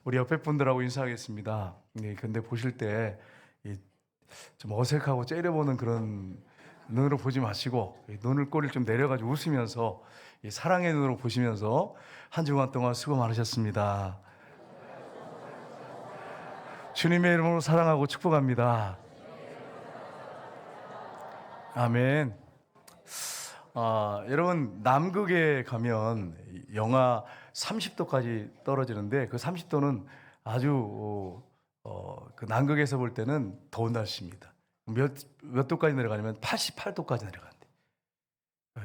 우리 옆에 분들하고 인사하겠습니다. 근데 보실 때 좀 어색하고 째려보는 그런 눈으로 보지 마시고 눈을 꼬리를 좀 내려가지고 웃으면서 이 사랑의 눈으로 보시면서 한 주간 동안 수고 많으셨습니다. 주님의 이름으로 사랑하고 축복합니다. 아멘. 여러분 남극에 가면 영하 30도까지 떨어지는데 그 30도는 아주 그 남극에서 볼 때는 더운 날씨입니다. 몇 도까지 내려가냐면 88도까지 내려간대.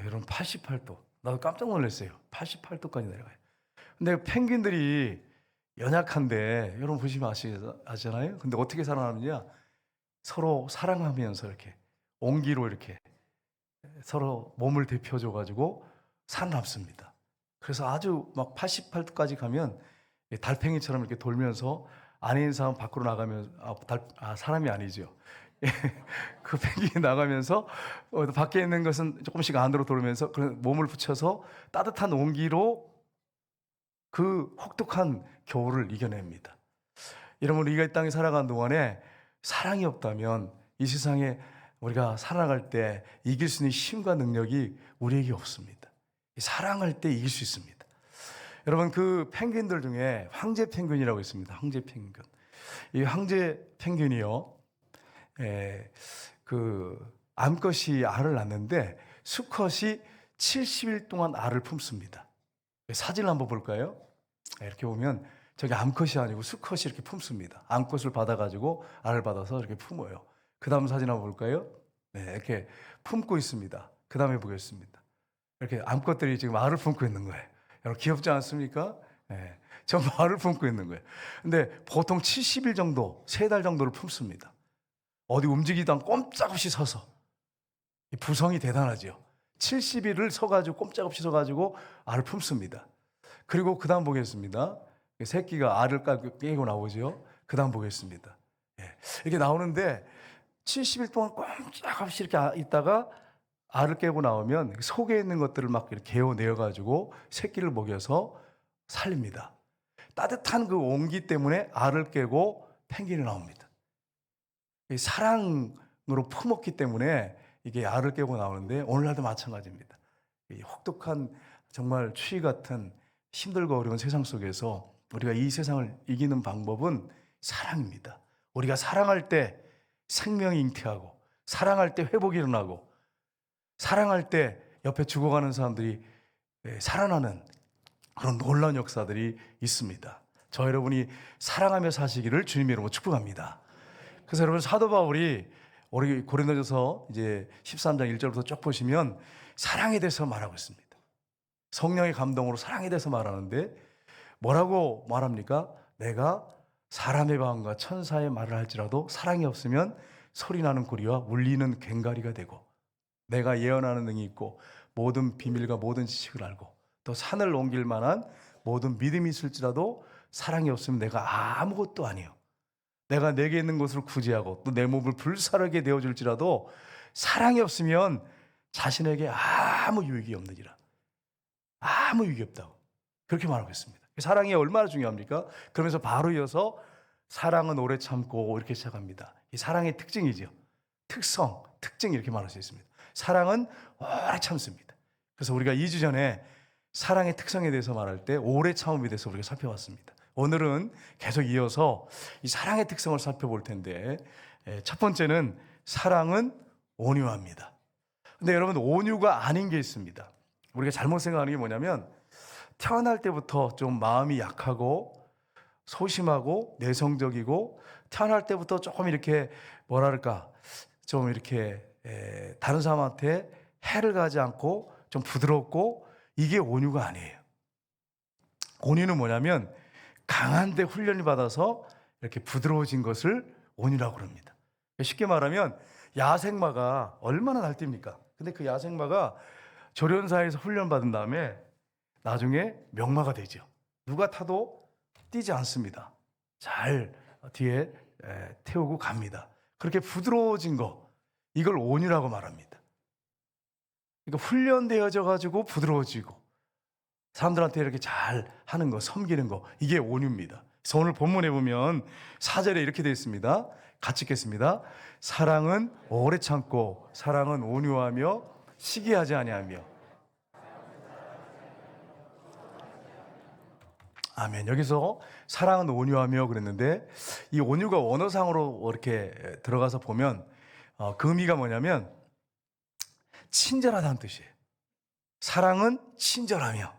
여러분 88도. 나도 깜짝 놀랐어요. 88도까지 내려가요. 근데 펭귄들이 연약한데 여러분 보시면 아시잖아요. 근데 어떻게 살아남느냐? 서로 사랑하면서 이렇게 온기로 이렇게 서로 몸을 데펴줘가지고 살아남습니다. 그래서 아주 막 88도까지 가면 달팽이처럼 이렇게 돌면서 안에 있는 사람 밖으로 나가면 사람이 아니죠. 그 펭귄이 나가면서 밖에 있는 것은 조금씩 안으로 돌면서 몸을 붙여서 따뜻한 온기로 그 혹독한 겨울을 이겨냅니다. 여러분 우리가 이 땅에 살아가는 동안에 사랑이 없다면 이 세상에 우리가 살아갈 때 이길 수 있는 힘과 능력이 우리에게 없습니다. 사랑할 때 이길 수 있습니다. 여러분 그 펭귄들 중에 황제 펭귄이라고 있습니다. 황제 펭귄. 이 황제 펭귄이요. 그 암컷이 알을 낳는데 수컷이 70일 동안 알을 품습니다. 사진을 한번 볼까요? 이렇게 보면 저기 암컷이 아니고 수컷이 이렇게 품습니다. 암컷을 받아가지고 알을 받아서 이렇게 품어요. 그 다음 사진 한번 볼까요? 네, 이렇게 품고 있습니다. 그 다음에 보겠습니다. 이렇게 암컷들이 지금 알을 품고 있는 거예요. 여러분 귀엽지 않습니까? 네, 전부 알을 품고 있는 거예요. 근데 보통 70일 정도, 3달 정도를 품습니다. 어디 움직이도 않고 꼼짝없이 서서. 이 부성이 대단하죠. 70일을 서가지고 꼼짝없이 서가지고 알을 품습니다. 그리고 그 다음 보겠습니다. 새끼가 알을 깨고 나오죠. 그 다음 보겠습니다. 이렇게 나오는데 70일 동안 꼼짝없이 이렇게 있다가 알을 깨고 나오면 속에 있는 것들을 막 이렇게 개어내어가지고 새끼를 먹여서 살립니다. 따뜻한 그 온기 때문에 알을 깨고 펭귄이 나옵니다. 사랑으로 품었기 때문에 이게 알을 깨고 나오는데 오늘날도 마찬가지입니다. 이 혹독한 정말 추위 같은 힘들고 어려운 세상 속에서 우리가 이 세상을 이기는 방법은 사랑입니다. 우리가 사랑할 때 생명이 잉태하고 사랑할 때 회복이 일어나고 사랑할 때 옆에 죽어가는 사람들이 살아나는 그런 놀라운 역사들이 있습니다. 저 여러분이 사랑하며 사시기를 주님의 이름으로 축복합니다. 그래서 여러분 사도 바울이 우리 고린도전서 이제 13장 1절부터 쭉 보시면 사랑에 대해서 말하고 있습니다. 성령의 감동으로 사랑에 대해서 말하는데 뭐라고 말합니까? 내가 사람의 마음과 천사의 말을 할지라도 사랑이 없으면 소리나는 고리와 울리는 괭가리가 되고 내가 예언하는 능이 있고 모든 비밀과 모든 지식을 알고 또 산을 옮길 만한 모든 믿음이 있을지라도 사랑이 없으면 내가 아무것도 아니에요. 내가 내게 있는 것을 구제하고 또 내 몸을 불사르게 되어줄지라도 사랑이 없으면 자신에게 아무 유익이 없느니라. 아무 유익이 없다고. 그렇게 말하고 있습니다. 사랑이 얼마나 중요합니까? 그러면서 바로 이어서 사랑은 오래 참고 이렇게 시작합니다. 이 사랑의 특징이죠. 특징 이렇게 말할 수 있습니다. 사랑은 오래 참습니다. 그래서 우리가 2주 전에 사랑의 특성에 대해서 말할 때 오래 참음에 대해서 우리가 살펴봤습니다. 오늘은 계속 이어서 이 사랑의 특성을 살펴볼 텐데 첫 번째는 사랑은 온유합니다. 근데 여러분 온유가 아닌 게 있습니다. 우리가 잘못 생각하는 게 뭐냐면 태어날 때부터 좀 마음이 약하고 소심하고 내성적이고 태어날 때부터 조금 이렇게 뭐랄까 좀 이렇게 다른 사람한테 해를 가지 않고 좀 부드럽고 이게 온유가 아니에요. 온유는 뭐냐면 강한데 훈련을 받아서 이렇게 부드러워진 것을 온유라고 합니다. 쉽게 말하면 야생마가 얼마나 날뛰입니까? 근데 그 야생마가 조련사에서 훈련받은 다음에 나중에 명마가 되죠. 누가 타도 뛰지 않습니다. 잘 뒤에 태우고 갑니다. 그렇게 부드러워진 거 이걸 온유라고 말합니다. 그러니까 훈련되어져 가지고 부드러워지고 사람들한테 이렇게 잘 하는 거, 섬기는 거 이게 온유입니다. 그래서 오늘 본문에 보면 4절에 이렇게 되어 있습니다. 같이 읽겠습니다. 사랑은 오래 참고 사랑은 온유하며 시기하지 아니하며. 아멘. 여기서 사랑은 온유하며 그랬는데 이 온유가 원어상으로 이렇게 들어가서 보면 그 의미가 뭐냐면 친절하다는 뜻이에요. 사랑은 친절하며.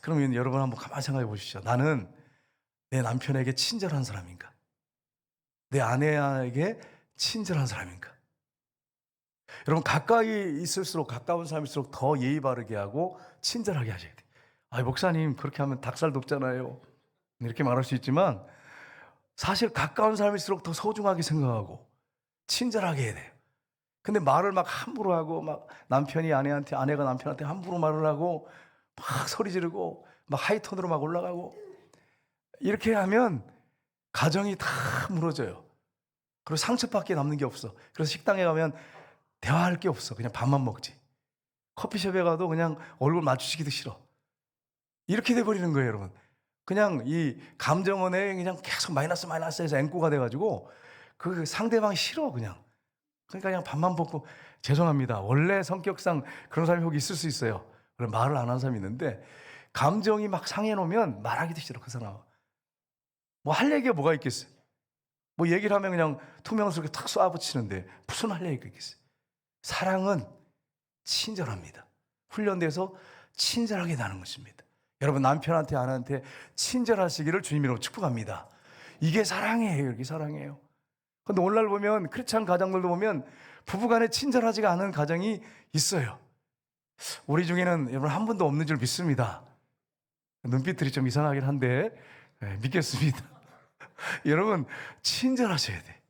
그러면 여러분 한번 가만히 생각해 보시죠. 나는 내 남편에게 친절한 사람인가? 내 아내에게 친절한 사람인가? 여러분 가까이 있을수록 가까운 사람일수록 더 예의 바르게 하고 친절하게 하셔야 돼요. 아, 목사님 그렇게 하면 닭살 돋잖아요. 이렇게 말할 수 있지만 사실 가까운 사람일수록 더 소중하게 생각하고 친절하게 해야 돼요. 근데 말을 막 함부로 하고 막 남편이 아내한테 아내가 남편한테 함부로 말을 하고 막 소리 지르고 막 하이톤으로 막 올라가고 이렇게 하면 가정이 다 무너져요. 그리고 상처밖에 남는 게 없어. 그래서 식당에 가면 대화할 게 없어. 그냥 밥만 먹지. 커피숍에 가도 그냥 얼굴 마주치기도 싫어. 이렇게 돼버리는 거예요, 여러분. 그냥 이 감정원에 그냥 계속 마이너스에서 앵꼬가 돼가지고 그 상대방이 싫어, 그냥. 그러니까 그냥 밥만 먹고 죄송합니다. 원래 성격상 그런 사람이 혹 있을 수 있어요. 말을 안 하는 사람이 있는데 감정이 막 상해놓으면 말하기도 싫어, 그 사람. 뭐 할 얘기가 뭐가 있겠어요? 뭐 얘기를 하면 그냥 투명스럽게 탁 쏴붙이는데 무슨 할 얘기가 있겠어요? 사랑은 친절합니다. 훈련돼서 친절하게 나는 것입니다. 여러분 남편한테 아내한테 친절하시기를 주님으로 축복합니다. 이게 사랑이에요. 이게 사랑이에요. 근데 오늘날 보면 크리스찬 가정들도 보면 부부간에 친절하지가 않은 가정이 있어요. 우리 중에는 여러분 한 분도 없는 줄 믿습니다. 눈빛들이 좀 이상하긴 한데 믿겠습니다. 여러분 친절하셔야 돼.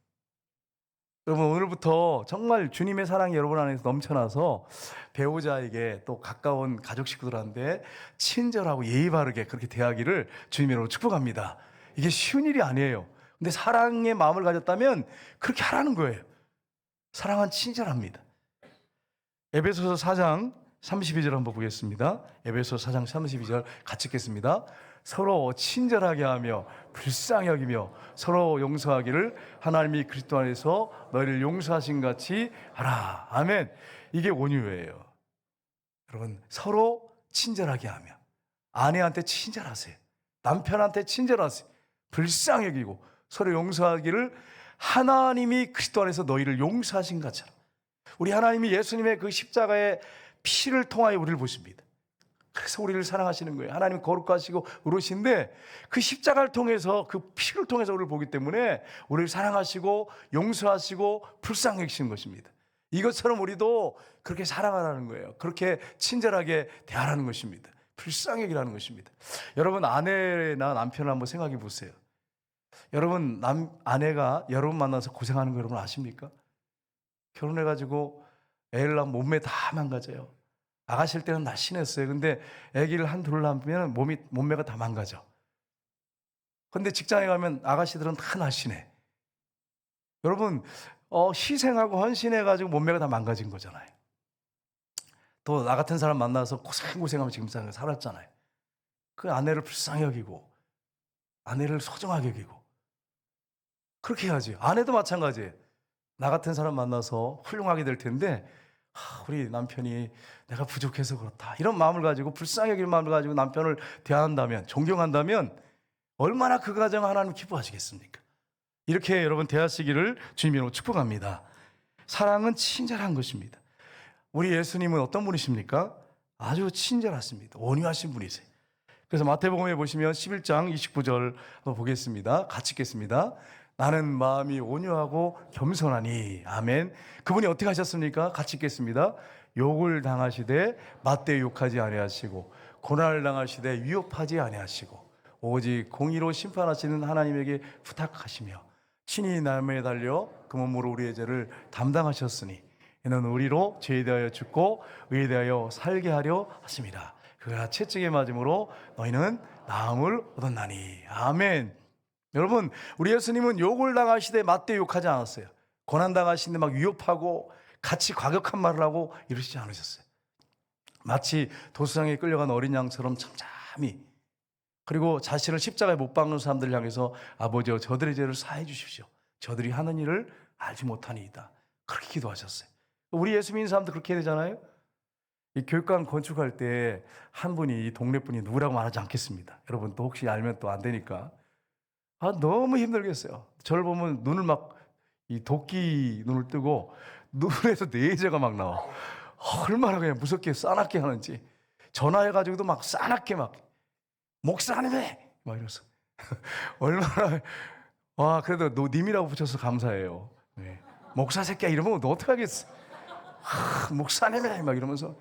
여러분 오늘부터 정말 주님의 사랑이 여러분 안에서 넘쳐나서 배우자에게 또 가까운 가족 식구들한테 친절하고 예의 바르게 그렇게 대하기를 주님으로 축복합니다. 이게 쉬운 일이 아니에요. 근데 사랑의 마음을 가졌다면 그렇게 하라는 거예요. 사랑은 친절합니다. 에베소서 4장 32절 한번 보겠습니다. 에베소서 4장 32절 같이 읽겠습니다. 서로 친절하게 하며 불쌍히 여기며 서로 용서하기를 하나님이 그리스도 안에서 너희를 용서하신 같이 하라. 아멘. 이게 온유예요. 여러분 서로 친절하게 하며 아내한테 친절하세요. 남편한테 친절하세요. 불쌍히 여기고 서로 용서하기를 하나님이 그리스도 안에서 너희를 용서하신 것처럼. 우리 하나님이 예수님의 그 십자가의 피를 통하여 우리를 보십니다. 그래서 우리를 사랑하시는 거예요. 하나님이 거룩하시고 의로우신데 그 십자가를 통해서 그 피를 통해서 우리를 보기 때문에 우리를 사랑하시고 용서하시고 불쌍히 여기시는 것입니다. 이것처럼 우리도 그렇게 사랑하라는 거예요. 그렇게 친절하게 대하라는 것입니다. 불쌍히 여기라는 것입니다. 여러분 아내나 남편을 한번 생각해 보세요. 여러분 아내가 여러분 만나서 고생하는 거 여러분 아십니까? 결혼해가지고 애를 낳으면 몸매 다 망가져요. 아가씨일 때는 날씬했어요. 근데 아기를 한둘 낳으면 몸매가 다 망가져. 근데 직장에 가면 아가씨들은 다 날씬해. 여러분 희생하고 헌신해가지고 몸매가 다 망가진 거잖아요. 또 나 같은 사람 만나서 고생하면 지금 살았잖아요. 그 아내를 불쌍히 여기고 아내를 소중하게 여기고 그렇게 해야지. 아내도 마찬가지예요. 나 같은 사람 만나서 훌륭하게 될 텐데 우리 남편이 내가 부족해서 그렇다 이런 마음을 가지고 불쌍히 여길 마음을 가지고 남편을 대한다면 존경한다면 얼마나 그 가정 하나님 기뻐하시겠습니까? 이렇게 여러분 대하시기를 주님으로 축복합니다. 사랑은 친절한 것입니다. 우리 예수님은 어떤 분이십니까? 아주 친절하십니다. 온유하신 분이세요. 그래서 마태복음에 보시면 11장 29절 한번 보겠습니다. 같이 읽겠습니다. 나는 마음이 온유하고 겸손하니. 아멘. 그분이 어떻게 하셨습니까? 같이 읽겠습니다. 욕을 당하시되 맞대 욕하지 아니하시고 고난을 당하시되 위협하지 아니하시고 오직 공의로 심판하시는 하나님에게 부탁하시며 친히 나무에 달려 그 몸으로 우리의 죄를 담당하셨으니 이는 우리로 죄에 대하여 죽고 의에 대하여 살게 하려 하십니다. 그가 채찍에 맞음으로 너희는 나음을 얻었나니. 아멘. 여러분 우리 예수님은 욕을 당하시되 맞대 욕하지 않았어요. 고난당하시는데 막 위협하고 같이 과격한 말을 하고 이러시지 않으셨어요. 마치 도수장에 끌려간 어린 양처럼 잠잠히 그리고 자신을 십자가에 못 박는 사람들을 향해서 아버지여 저들의 죄를 사해 주십시오. 저들이 하는 일을 알지 못하니이다. 그렇게 기도하셨어요. 우리 예수 믿는 사람도 그렇게 해야 되잖아요. 이 교육관 건축할 때 한 분이 동네 분이 누구라고 말하지 않겠습니다. 여러분 또 혹시 알면 또 안 되니까. 너무 힘들겠어요. 저를 보면 눈을 막 이 도끼 눈을 뜨고 눈에서 내재가 막 나와. 얼마나 그냥 무섭게 싸납게 하는지. 전화해가지고도 막 싸납게 막 목사님이 막 이러면서 얼마나 그래도 님이라고 붙여서 감사해요. 네. 목사 새끼야 이러면 너 어떡하겠어. 목사님이 막 이러면서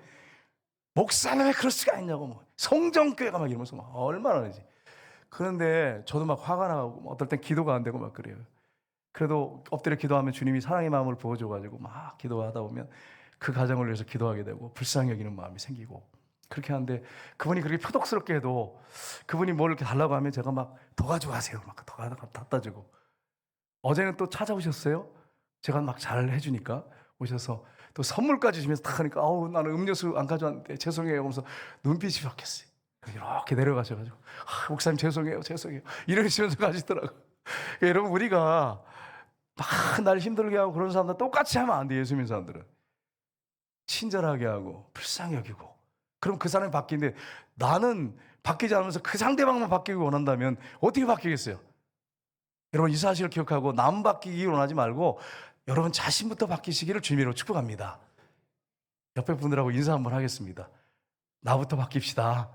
목사님이 그럴 수가 있냐고 뭐 성정교회가 막 이러면서 막 얼마나 하지. 그런데 저도 막 화가 나고 어떨 땐 기도가 안 되고 막 그래요. 그래도 엎드려 기도하면 주님이 사랑의 마음을 부어줘가지고 막 기도하다 보면 그 가정을 위해서 기도하게 되고 불쌍히 여기는 마음이 생기고 그렇게 하는데 그분이 그렇게 표독스럽게 해도 그분이 뭘 이렇게 달라고 하면 제가 막 도와주세요 막 더 갖다 주고 어제는 또 찾아오셨어요. 제가 막 잘 해주니까 오셔서 또 선물까지 주면서 딱 하니까 나는 음료수 안 가져왔는데 죄송해요 하면서 눈빛이 바뀌었어요. 이렇게 내려가셔가지고 목사님 죄송해요 이러시면서 가시더라고요. 여러분 우리가 막 날 힘들게 하고 그런 사람들 똑같이 하면 안 돼요. 예수 믿는 사람들은 친절하게 하고 불쌍히 여기고 그럼 그 사람이 바뀌는데 나는 바뀌지 않으면서 그 상대방만 바뀌기 원한다면 어떻게 바뀌겠어요? 여러분 이 사실을 기억하고 남 바뀌기 원하지 말고 여러분 자신부터 바뀌시기를 주님으로 축복합니다. 옆에 분들하고 인사 한번 하겠습니다. 나부터 바뀝시다.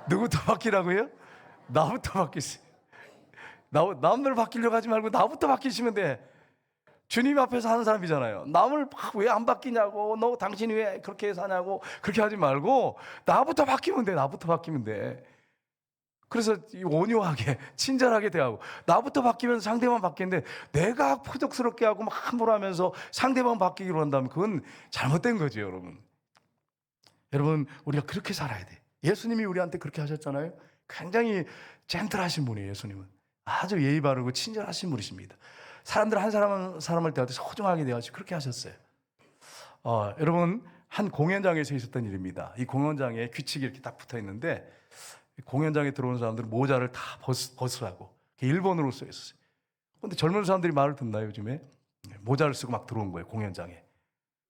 누구부터 바뀌라고요? 나부터 바뀌세요. 남들 바뀌려고 하지 말고 나부터 바뀌시면 돼. 주님 앞에서 하는 사람이잖아요. 남을 왜 안 바뀌냐고 너 당신이 왜 그렇게 사냐고 그렇게 하지 말고 나부터 바뀌면 돼. 나부터 바뀌면 돼. 그래서 온유하게 친절하게 대하고 나부터 바뀌면 상대방 바뀌는데 내가 표독스럽게 하고 막 함부로 하면서 상대방 바뀌기로 한다면 그건 잘못된 거죠. 여러분 우리가 그렇게 살아야 돼. 예수님이 우리한테 그렇게 하셨잖아요. 굉장히 젠틀하신 분이에요. 예수님은 아주 예의 바르고 친절하신 분이십니다. 사람들 한 사람을 대할 때 소중하게 대하시고 그렇게 하셨어요. 여러분 한 공연장에서 있었던 일입니다. 이 공연장에 규칙이 이렇게 딱 붙어 있는데 공연장에 들어오는 사람들은 모자를 다 벗으라고 일본어로 써 있었어요. 그런데 젊은 사람들이 말을 듣나요? 요즘에 모자를 쓰고 막 들어온 거예요. 공연장에.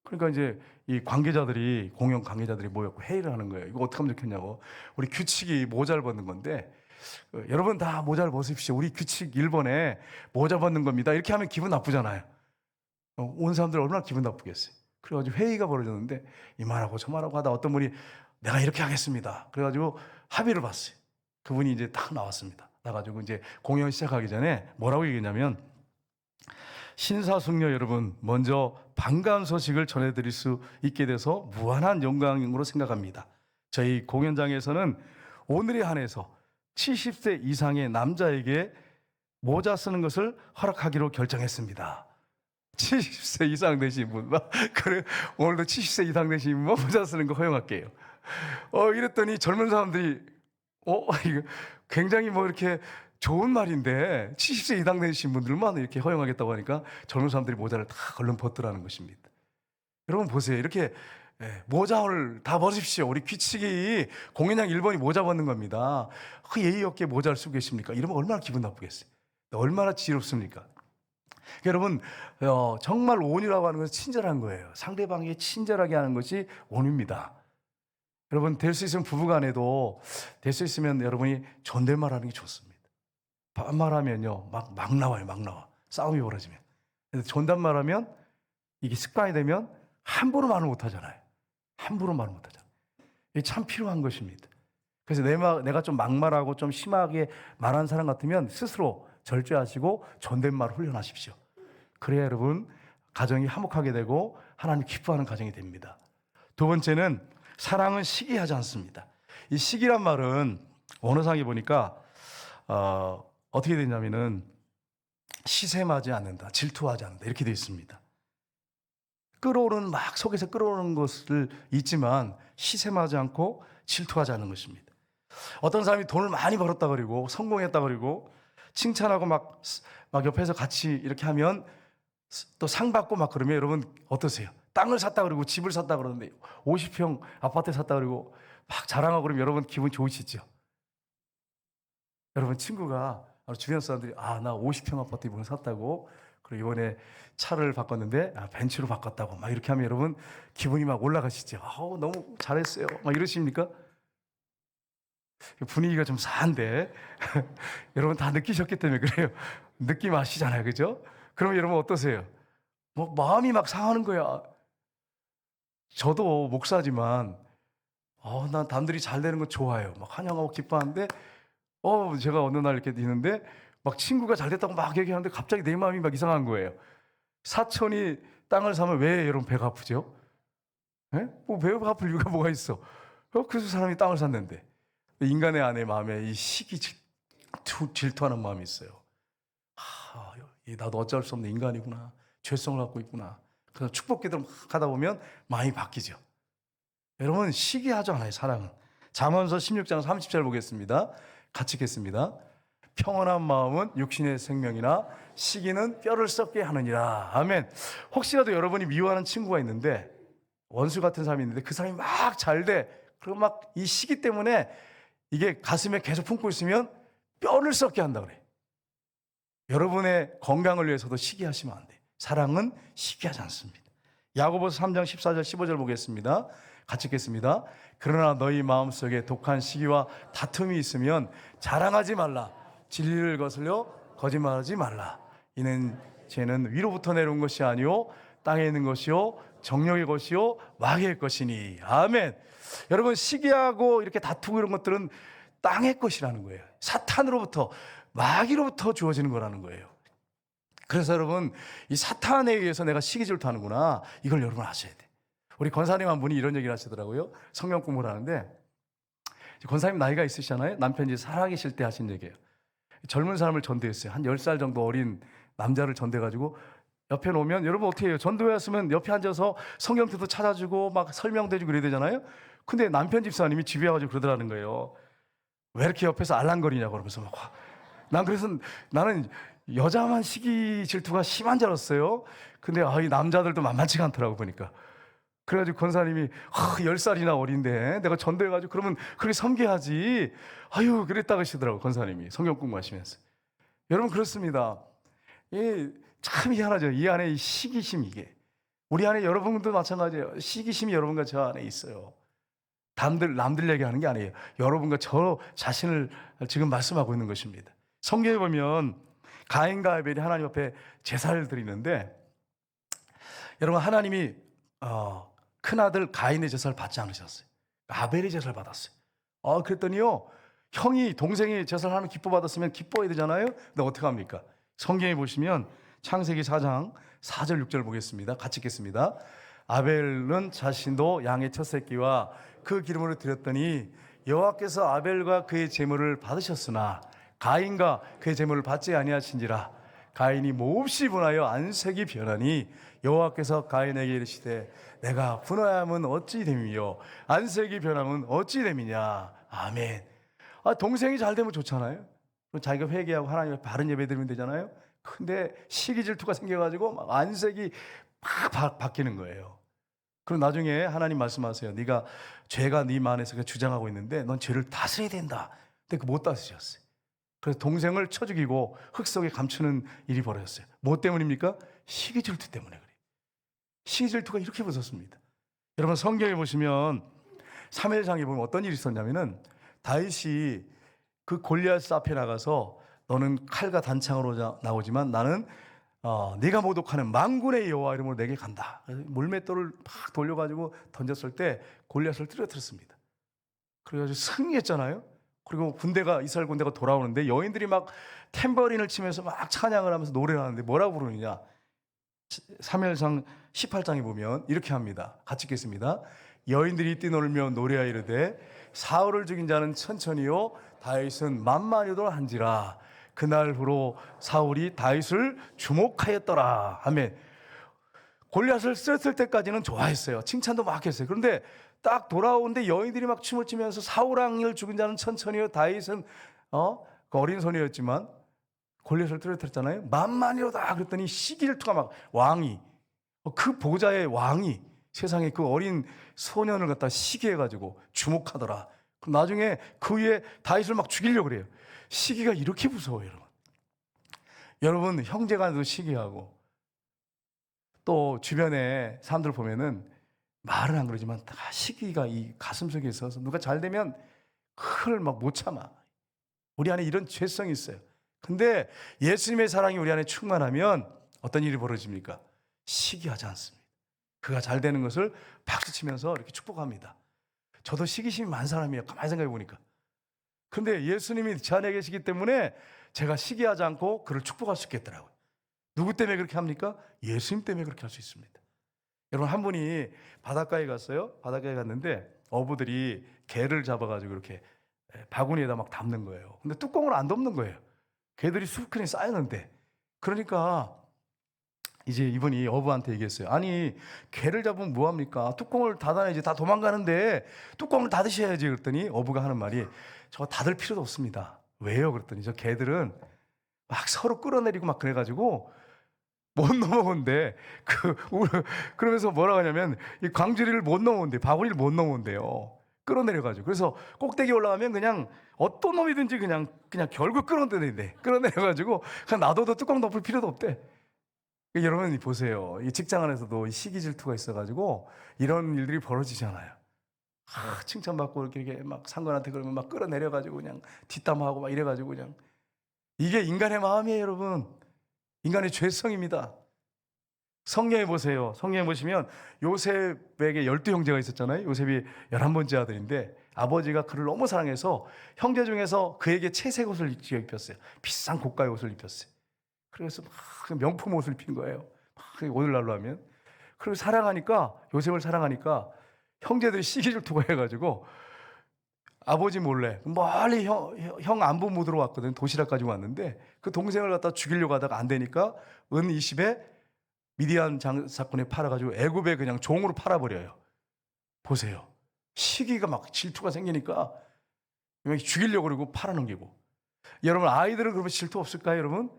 그러니까 이제 이 공연 관계자들이 모였고 회의를 하는 거예요. 이거 어떻게 하면 좋겠냐고. 우리 규칙이 모자를 벗는 건데 여러분 다 모자를 벗으십시오. 우리 규칙 1번에 모자 벗는 겁니다. 이렇게 하면 기분 나쁘잖아요. 온 사람들 얼마나 기분 나쁘겠어요. 그래가지고 회의가 벌어졌는데 이만하고 저만하고 하다 어떤 분이 내가 이렇게 하겠습니다. 그래가지고 합의를 봤어요. 그분이 이제 딱 나왔습니다. 나가지고 이제 공연 시작하기 전에 뭐라고 얘기했냐면 신사숙녀 여러분 먼저 반가운 소식을 전해드릴 수 있게 돼서 무한한 영광으로 생각합니다. 저희 공연장에서는 오늘에 한해서 70세 이상의 남자에게 모자 쓰는 것을 허락하기로 결정했습니다. 70세 이상 되신 분, 그래 오늘도 70세 이상 되신 분 모자 쓰는 거 허용할게요. 이랬더니 젊은 사람들이 이거 굉장히 이렇게 좋은 말인데 70세 이상 되신 분들만 이렇게 허용하겠다고 하니까 젊은 사람들이 모자를 다 얼른 벗더라는 것입니다. 여러분 보세요. 이렇게 모자를 다 벗으십시오. 우리 규칙이 공연장 1번이 모자 벗는 겁니다. 그 예의 없게 모자를 쓰고 계십니까? 이러면 얼마나 기분 나쁘겠어요. 얼마나 지롭습니까? 여러분 정말 온유라고 하는 것은 친절한 거예요. 상대방에게 친절하게 하는 것이 온유입니다. 여러분 될 수 있으면 부부간에도 될 수 있으면 여러분이 존댓말하는 게 좋습니다. 반말하면요 막 나와요. 막 나와. 싸움이 벌어지면. 존댓말하면 이게 습관이 되면 함부로 말을 못하잖아요. 이게 참 필요한 것입니다. 그래서 내가 좀 막말하고 좀 심하게 말하는 사람 같으면 스스로 절제하시고 존댓말 훈련하십시오. 그래야 여러분 가정이 화목하게 되고 하나님 기뻐하는 가정이 됩니다. 두 번째는 사랑은 시기하지 않습니다. 이 시기란 말은 언어상에 보니까 어떻게 되냐면은 시샘하지 않는다, 질투하지 않는다 이렇게 되어 있습니다. 끌어오르는 막 속에서 끌어오르는 것을 잊지만 시샘하지 않고 질투하지 않는 것입니다. 어떤 사람이 돈을 많이 벌었다 그러고 성공했다 그러고 칭찬하고 막 옆에서 같이 이렇게 하면 또 상 받고 막 그러면 여러분 어떠세요? 땅을 샀다 그러고 집을 샀다 그러는데 50평 아파트 샀다 그러고 막 자랑하고 그러면 여러분 기분 좋으시죠? 여러분 친구가 주변 사람들이 나 50평 아파트 이번에 샀다고, 그리고 이번에 차를 바꿨는데 벤츠로 바꿨다고 막 이렇게 하면 여러분 기분이 막 올라가시죠. 너무 잘했어요 막 이러십니까? 분위기가 좀 싸한데 여러분 다 느끼셨기 때문에 그래요. 느낌 아시잖아요, 그죠? 그럼 여러분 어떠세요? 뭐 마음이 막 상하는 거야. 저도 목사지만 난 남들이 잘 되는 거 좋아해요. 막 환영하고 기뻐하는데 제가 어느 날 이렇게 있는데 막 친구가 잘 됐다고 막 얘기하는데 갑자기 내 마음이 막 이상한 거예요. 사촌이 땅을 사면 왜 여러분 배가 아프죠? 예? 뭐 배가 아플 이유가 뭐가 있어? 그래서 사람이 땅을 샀는데. 인간의 안에 마음에 이 시기 질투하는 마음이 있어요. 나도 어쩔 수 없는 인간이구나. 죄성을 갖고 있구나. 그래서 축복기도를 막 하다 보면 마음이 바뀌죠. 여러분 시기하지 않아요, 사랑은. 잠언서 16장 30절 보겠습니다. 같이 읽겠습니다. 평온한 마음은 육신의 생명이나 시기는 뼈를 썩게 하느니라. 아멘. 혹시라도 여러분이 미워하는 친구가 있는데, 원수 같은 사람이 있는데 그 사람이 막 잘 돼. 그리고 막 이 시기 때문에 이게 가슴에 계속 품고 있으면 뼈를 썩게 한다 그래. 여러분의 건강을 위해서도 시기하시면 안 돼. 사랑은 시기하지 않습니다. 야고보서 3장 14절 15절 보겠습니다. 같이 읽겠습니다. 그러나 너희 마음속에 독한 시기와 다툼이 있으면 자랑하지 말라. 진리를 거슬려 거짓말하지 말라. 이는 죄는 위로부터 내려온 것이 아니요 땅에 있는 것이요 정욕의 것이요 마귀의 것이니. 아멘. 여러분 시기하고 이렇게 다투고 이런 것들은 땅의 것이라는 거예요. 사탄으로부터, 마귀로부터 주어지는 거라는 거예요. 그래서 여러분 이 사탄에 의해서 내가 시기 질투하는구나, 이걸 여러분 아셔야 돼. 우리 권사님 한 분이 이런 얘기를 하시더라고요. 성경 공부를 하는데, 권사님 나이가 있으시잖아요. 남편이 살아계실 때 하신 얘기예요. 젊은 사람을 전도했어요. 한 10살 정도 어린 남자를 전도해가지고 옆에 놓으면, 여러분 어떻게 해요? 전도했으면 옆에 앉아서 성경책도 찾아주고 막 설명도 해주고 그래야 되잖아요. 근데 남편 집사님이 집에 와가지고 그러더라는 거예요. 왜 이렇게 옆에서 알랑거리냐고. 그러면서 막 그래서 나는 여자만 시기 질투가 심한 줄 알았어요. 근데 이 남자들도 만만치가 않더라고 보니까. 그래가지고 권사님이 10살이나 어린데 내가 전도해가지고 그러면 그렇게 섬겨야지. 그랬다 하시더라고 권사님이 성경 공부하시면서. 여러분 그렇습니다. 참 희한하죠. 이 안에 이 시기심, 이게 우리 안에 여러분도 마찬가지예요. 시기심이 여러분과 저 안에 있어요. 남들 얘기하는 게 아니에요. 여러분과 저 자신을 지금 말씀하고 있는 것입니다. 성경에 보면 가인과 아벨이 하나님 앞에 제사를 드리는데, 여러분 하나님이 큰아들 가인의 제사를 받지 않으셨어요. 아벨의 제사를 받았어요. 그랬더니요, 형이 동생이 제사를 하면 기뻐 받았으면 기뻐해야 되잖아요. 근데 어떻게 합니까? 성경에 보시면 창세기 4장 4절 6절 보겠습니다. 같이 읽겠습니다. 아벨은 자신도 양의 첫 새끼와 그 기름으로 드렸더니 여호와께서 아벨과 그의 제물을 받으셨으나 가인과 그의 제물을 받지 아니하신지라. 가인이 몹시 분하여 안색이 변하니 여호와께서 가인에게 이르시되 내가 분하함은 어찌 됨이요 안색이 변함은 어찌 됨이냐. 아멘. 동생이 잘 되면 좋잖아요. 자기가 회개하고 하나님의 바른 예배 드리면 되잖아요. 근데 시기 질투가 생겨가지고 막 안색이 막 바뀌는 거예요. 그럼 나중에 하나님 말씀하세요. 네가 죄가 네 마음에서 주장하고 있는데 넌 죄를 다스려야 된다. 근데 그 못 다스렸어요. 그래서 동생을 쳐 죽이고 흙 속에 감추는 일이 벌어졌어요. 뭐 때문입니까? 시기 질투 때문에 그래요. 시기 질투가 이렇게 벌어졌습니다. 여러분 성경에 보시면 사무엘상에 보면 어떤 일이 있었냐면은, 다윗이 그 골리앗 앞에 나가서 너는 칼과 단창으로 나오지만 나는 네가 모독하는 만군의 여호와 이름으로 내게 간다. 물맷돌을 막 돌려가지고 던졌을 때 골리앗을 떨어뜨렸습니다. 그래가지고 승리했잖아요. 그리고 이스라엘 군대가 돌아오는데 여인들이 막 탬버린을 치면서 막 찬양을 하면서 노래를 하는데 뭐라고 부르느냐. 사무엘상 18장에 보면 이렇게 합니다. 같이 읽겠습니다. 여인들이 뛰놀며 노래하여 이르되 사울을 죽인 자는 천천히요 다윗은 만만히도 한지라. 그날 후로 사울이 다윗을 주목하였더라. 아멘. 골리앗을 쓰러뜨릴 때까지는 좋아했어요. 칭찬도 막 했어요. 그런데 딱 돌아오는데 여인들이 막 춤을 추면서 사울 왕을 죽인 자는 천천히요 다윗은 그 어린 소녀였지만 골리앗을 떨어뜨렸잖아요. 만만히로다 그랬더니 시기 질투가 막 왕이 그 보좌의 왕이 세상에 그 어린 소년을 갖다 시기해가지고 주목하더라. 그럼 나중에 그 위에 다윗을 막 죽이려고 그래요. 시기가 이렇게 무서워요, 여러분. 여러분, 형제간도 시기하고, 또 주변에 사람들 보면은 말은 안 그러지만 다 시기가 이 가슴속에 있어서 누가 잘 되면 그걸 막 못 참아. 우리 안에 이런 죄성이 있어요. 근데 예수님의 사랑이 우리 안에 충만하면 어떤 일이 벌어집니까? 시기하지 않습니다. 그가 잘 되는 것을 박수치면서 이렇게 축복합니다. 저도 시기심이 많은 사람이에요. 가만히 생각해 보니까. 근데 예수님이 제 안에 계시기 때문에 제가 시기하지 않고 그를 축복할 수 있겠더라고요. 누구 때문에 그렇게 합니까? 예수님 때문에 그렇게 할 수 있습니다. 여러분, 한 분이 바닷가에 갔어요. 바닷가에 갔는데 어부들이 게를 잡아가지고 이렇게 바구니에다 막 담는 거예요. 근데 뚜껑을 안 덮는 거예요. 게들이 수북히 쌓였는데. 그러니까 이제 이분이 어부한테 얘기했어요. 아니, 게를 잡으면 뭐합니까? 뚜껑을 닫아야지. 다 도망가는데 뚜껑을 닫으셔야지. 그랬더니 어부가 하는 말이, 저거 닫을 필요도 없습니다. 왜요? 그랬더니 저 게들은 막 서로 끌어내리고 막 그래가지고 못 넘어온대. 그러면서 뭐라고 하냐면 이 광주리를 못 넘어온대. 바구니를 못 넘어온대요. 끌어내려가지고. 그래서 꼭대기 올라가면 그냥 어떤 놈이든지 그냥 결국 끌어내린대. 끌어내려가지고 그냥 놔둬도 뚜껑 덮을 필요도 없대. 여러분 보세요. 이 직장 안에서도 시기 질투가 있어가지고 이런 일들이 벌어지잖아요. 칭찬받고 이렇게 막 상관한테 그러면 막 끌어내려가지고 그냥 뒷담화하고 막 이래가지고 그냥, 이게 인간의 마음이에요, 여러분. 인간의 죄성입니다. 성경에 보세요. 성경에 보시면 요셉에게 12형제가 있었잖아요. 요셉이 11번째 아들인데 아버지가 그를 너무 사랑해서 형제 중에서 그에게 채색 옷을 입혔어요. 비싼 고가의 옷을 입혔어요. 그래서 막 명품 옷을 입힌 거예요. 막 오늘날로 하면. 그리고 사랑하니까, 요셉을 사랑하니까 형제들이 시기질투가 해가지고 아버지 몰래 멀리 형 안부 묻으러 왔거든. 도시락 가지고 왔는데 그 동생을 갖다 죽이려고 하다가 안 되니까 은 20에 미디안 장사꾼에 팔아가지고 애굽에 그냥 종으로 팔아버려요. 보세요. 시기가 막 질투가 생기니까 죽이려고 그러고 팔아넘기고. 여러분, 아이들은 그러면 질투 없을까요, 여러분?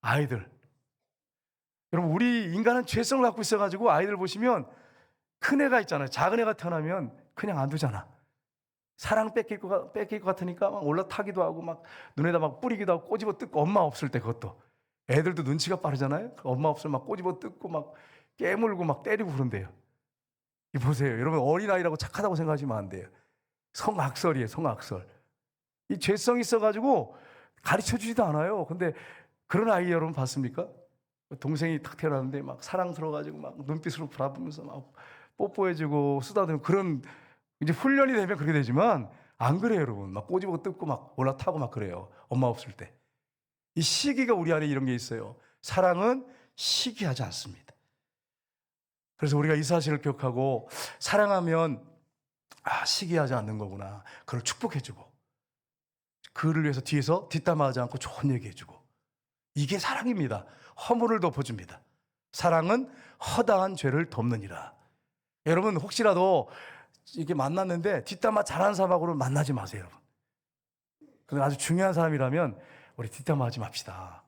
아이들. 여러분, 우리 인간은 죄성을 갖고 있어가지고 아이들 보시면 큰 애가 있잖아요. 작은 애가 태어나면 그냥 안 두잖아. 사랑 뺏길 것 같으니까 막 올라타기도 하고 막 눈에다 막 뿌리기도 하고 꼬집어 뜯고, 엄마 없을 때 그것도. 애들도 눈치가 빠르잖아요. 엄마 없으면 막 꼬집어 뜯고 막 깨물고 막 때리고 그런대요. 이 보세요. 여러분, 어린아이라고 착하다고 생각하시면 안 돼요. 성악설이에요, 성악설. 이 죄성이 있어가지고 가르쳐 주지도 않아요. 근데 그런 아이 여러분 봤습니까? 동생이 탁 태어났는데 막 사랑스러워가지고 막 눈빛으로 바라보면서 막 뽀뽀해주고 쓰다듬고, 그런 이제 훈련이 되면 그렇게 되지만 안 그래요, 여러분. 막 꼬집어 뜯고 막 올라타고 막 그래요. 엄마 없을 때. 이 시기가 우리 안에 이런 게 있어요. 사랑은 시기하지 않습니다. 그래서 우리가 이 사실을 기억하고 사랑하면 시기하지 않는 거구나. 그걸 축복해주고, 그를 위해서 뒤에서 뒷담화하지 않고 좋은 얘기해주고, 이게 사랑입니다. 허물을 덮어줍니다. 사랑은 허다한 죄를 덮느니라. 여러분, 혹시라도 이렇게 만났는데 뒷담화 잘하는 사람하고는 만나지 마세요, 여러분. 근데 아주 중요한 사람이라면 우리 뒷담화하지 맙시다.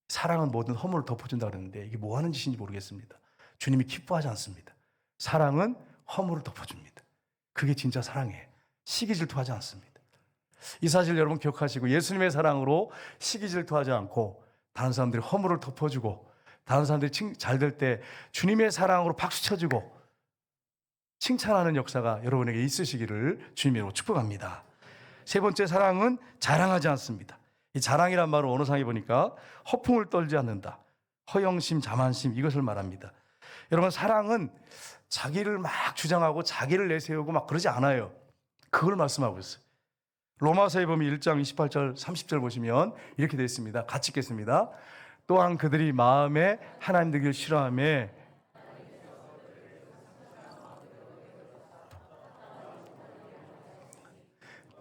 사랑은 모든 허물을 덮어준다 그랬는데 이게 뭐 하는 짓인지 모르겠습니다. 주님이 기뻐하지 않습니다. 사랑은 허물을 덮어줍니다. 그게 진짜 사랑이에요. 시기 질투하지 않습니다. 이 사실 여러분 기억하시고, 예수님의 사랑으로 시기 질투하지 않고 다른 사람들이 허물을 덮어주고, 다른 사람들이 잘 될 때 주님의 사랑으로 박수 쳐주고 칭찬하는 역사가 여러분에게 있으시기를 주님으로 축복합니다. 세 번째, 사랑은 자랑하지 않습니다. 이 자랑이란 말은 언어상에 보니까 허풍을 떨지 않는다, 허영심, 자만심, 이것을 말합니다. 여러분, 사랑은 자기를 막 주장하고 자기를 내세우고 막 그러지 않아요. 그걸 말씀하고 있어요. 로마서에 보면 1장 28절 30절 보시면 이렇게 되어 있습니다. 같이 읽겠습니다. 또한 그들이 마음에 하나님 되기를 싫어하며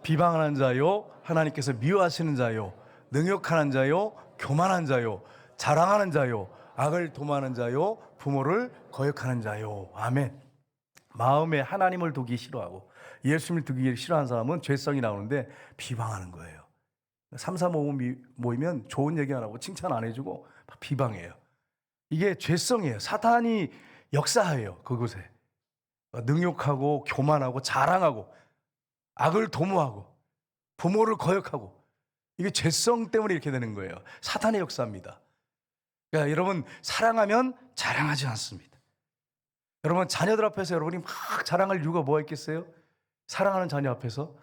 비방하는 자요, 하나님께서 미워하시는 자요, 능욕하는 자요, 교만한 자요, 자랑하는 자요, 악을 도모하는 자요, 부모를 거역하는 자요. 아멘. 마음에 하나님을 두기 싫어하고 예수님을 두기 싫어하는 사람은 죄성이 나오는데 비방하는 거예요. 3, 4, 5 모이면 좋은 얘기 안 하고 칭찬 안 해주고 비방해요. 이게 죄성이에요. 사탄이 역사해요, 그곳에. 능욕하고 교만하고 자랑하고 악을 도모하고 부모를 거역하고, 이게 죄성 때문에 이렇게 되는 거예요. 사탄의 역사입니다. 그러니까 여러분, 사랑하면 자랑하지 않습니다. 여러분, 자녀들 앞에서 여러분이 막 자랑할 이유가 뭐가 있겠어요? 사랑하는 자녀 앞에서.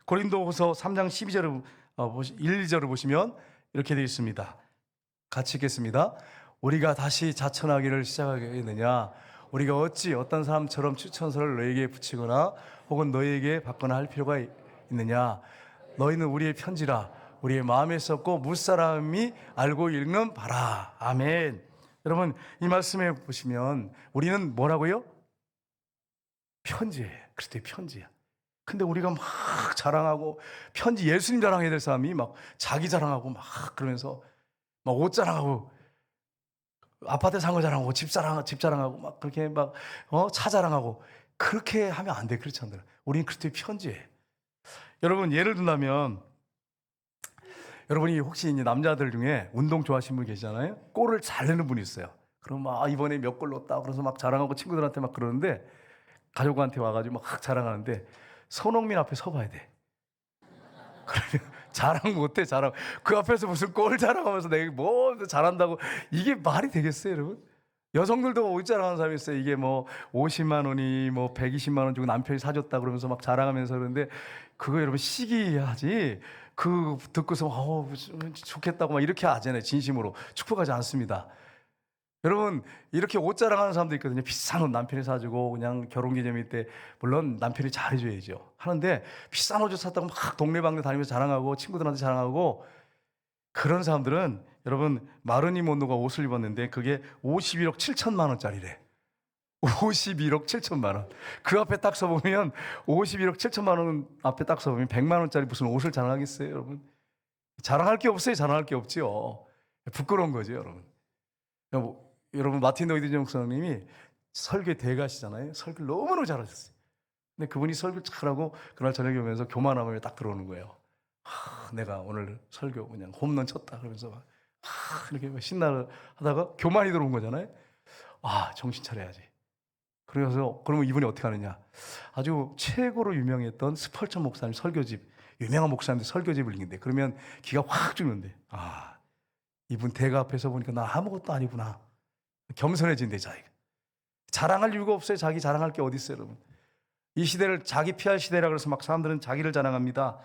고린도후서 3장 12절을 1, 2절을 보시면 이렇게 되어 있습니다. 같이 읽겠습니다. 우리가 다시 자천하기를 시작하겠느냐? 우리가 어찌 어떤 사람처럼 추천서를 너에게 붙이거나 혹은 너에게 받거나 할 필요가 있느냐? 너희는 우리의 편지라 우리의 마음에 썼고 무사람이 알고 읽는 바라. 아멘. 여러분, 이 말씀에 보시면 우리는 뭐라고요? 편지예요. 그리스도의 편지야. 근데 우리가 막 자랑하고, 편지 예수님 자랑해야 될 사람이 막 자기 자랑하고 막 그러면서 막 옷 자랑하고 아파트 산 거 자랑하고 집 자랑하고 막 그렇게 막 차 자랑하고, 그렇게 하면 안 돼. 그렇지 않더라. 우리는 그리스도의 편지예요. 여러분, 예를 들면 여러분이 혹시 이제 남자들 중에 운동 좋아하시는 분 계시잖아요. 골을 잘 내는 분이 있어요. 그럼 막 이번에 몇 골 넣었다 그래서 막 자랑하고 친구들한테 막 그러는데, 가족한테 와가지고 막 자랑하는데 손흥민 앞에 서봐야 돼. 그러면 자랑 못해. 자랑. 그 앞에서 무슨 골 자랑하면서 내가 뭐 잘한다고, 이게 말이 되겠어요, 여러분? 여성들도 옷 자랑하는 사람이 있어요. 이게 뭐 50만 원이 뭐 120만 원 주고 남편이 사줬다 그러면서 막 자랑하면서. 그러는데 그거 여러분 시기하지. 그 듣고서 좋겠다고 막 이렇게 하잖아요. 진심으로 축복하지 않습니다. 여러분, 이렇게 옷 자랑하는 사람도 있거든요. 비싼 옷 남편이 사주고, 그냥 결혼기념일 때 물론 남편이 잘해줘야죠. 하는데 비싼 옷을 샀다고 막 동네방네 다니면서 자랑하고 친구들한테 자랑하고, 그런 사람들은 여러분, 마르니 몬로가 옷을 입었는데 그게 51억 7천만 원짜리래. 51억 7천만 원. 그 앞에 딱 써보면, 51억 7천만 원 앞에 딱 써보면 100만 원짜리 무슨 옷을 자랑하겠어요, 여러분? 자랑할 게 없어요. 자랑할 게 없지요. 부끄러운 거죠, 여러분. 여러분, 마틴 노이드 목사님이 설교 대가시잖아요. 설교를 너무너무 잘하셨어요. 근데 그분이 설교를 잘하고 그날 저녁에 오면서 교만하면 딱 들어오는 거예요. 내가 오늘 설교 그냥 홈런 쳤다 그러면서 막 이렇게 신나를 하다가 교만이 들어온 거잖아요. 정신 차려야지. 그래서 그러면 이분이 어떻게 하느냐? 아주 최고로 유명했던 스펄천 목사님 설교집, 유명한 목사님들 설교집을 읽는데, 그러면 기가 확 죽는데, 이분 대가 앞에서 보니까 나 아무것도 아니구나. 겸손해진대, 자기가. 자랑할 이유가 없어요. 자기 자랑할 게 어디 있어요, 여러분? 이 시대를 자기 피할 시대라 그래서 막 사람들은 자기를 자랑합니다.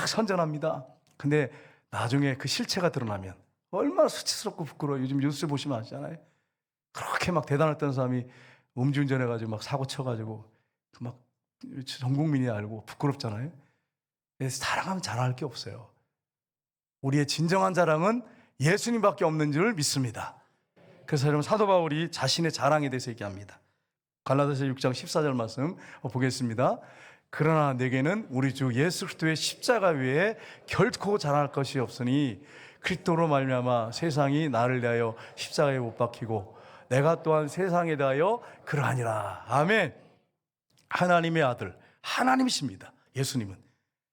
선전합니다. 근데 나중에 그 실체가 드러나면 얼마나 수치스럽고 부끄러워요. 요즘 뉴스 보시면 아시잖아요. 그렇게 막 대단했던 사람이 음주운전해가지고 막 사고 쳐가지고 막 전 국민이 알고 부끄럽잖아요. 그래서 자랑하면 자랑할 게 없어요. 우리의 진정한 자랑은 예수님밖에 없는 줄 믿습니다. 그래서 여러분, 사도 바울이 자신의 자랑에 대해서 얘기합니다. 갈라디아서 6장 14절 말씀 보겠습니다. 그러나 내게는 우리 주 예수 그리스도의 십자가 외에 결코 자랑할 것이 없으니 그리스도로 말미암아 세상이 나를 대하여 십자가에 못 박히고 내가 또한 세상에 대하여 그러하니라. 아멘. 하나님의 아들, 하나님이십니다. 예수님은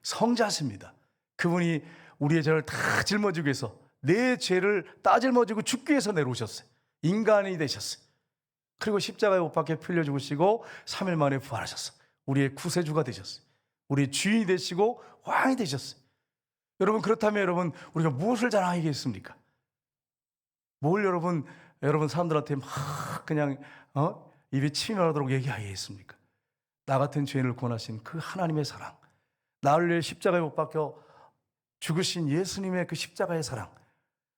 성자십니다. 그분이 우리의 죄를 다 짊어지기 위해서, 내 죄를 다 짊어지고 죽기 위해서 내려오셨어요. 인간이 되셨어요. 그리고 십자가에 못 박혀 풀려 죽으시고 3일 만에 부활하셨어요. 우리의 구세주가 되셨어요. 우리의 주인이 되시고 왕이 되셨어요. 여러분, 그렇다면 여러분, 우리가 무엇을 자랑하겠습니까? 뭘 여러분 사람들한테 막 그냥 입에 침이 나도록 얘기하겠습니까? 나 같은 죄인을 구원하신 그 하나님의 사랑, 나를 위해 십자가에 못 박혀 죽으신 예수님의 그 십자가의 사랑,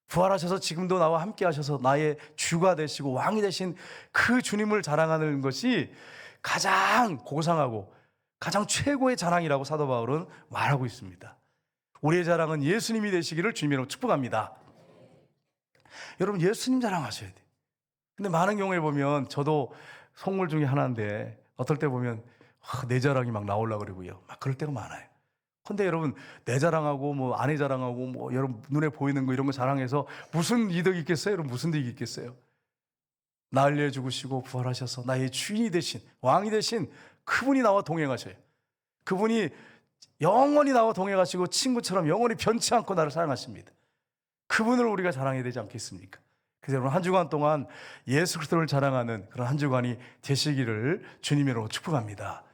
부활하셔서 지금도 나와 함께 하셔서 나의 주가 되시고 왕이 되신 그 주님을 자랑하는 것이 가장 고상하고 가장 최고의 자랑이라고 사도 바울은 말하고 있습니다. 우리의 자랑은 예수님이 되시기를 주님으로 축복합니다. 여러분, 예수님 자랑하셔야 돼요. 근데 많은 경우에 보면, 저도 속물 중에 하나인데 어떨 때 보면 내 자랑이 막 나오려고 그러고요. 막 그럴 때가 많아요. 근데 여러분, 내 자랑하고 뭐 아내 자랑하고 뭐 여러분 눈에 보이는 거 이런 거 자랑해서 무슨 이득이 있겠어요? 여러분, 무슨 이득이 있겠어요? 날 위해 죽으시고 부활하셔서 나의 주인이 되신, 왕이 되신 그분이 나와 동행하셔요. 그분이 영원히 나와 동행하시고 친구처럼 영원히 변치 않고 나를 사랑하십니다. 그분을 우리가 자랑해야 되지 않겠습니까? 그래서 여러분, 한 주간 동안 예수 그리스도를 자랑하는 그런 한 주간이 되시기를 주님으로 축복합니다.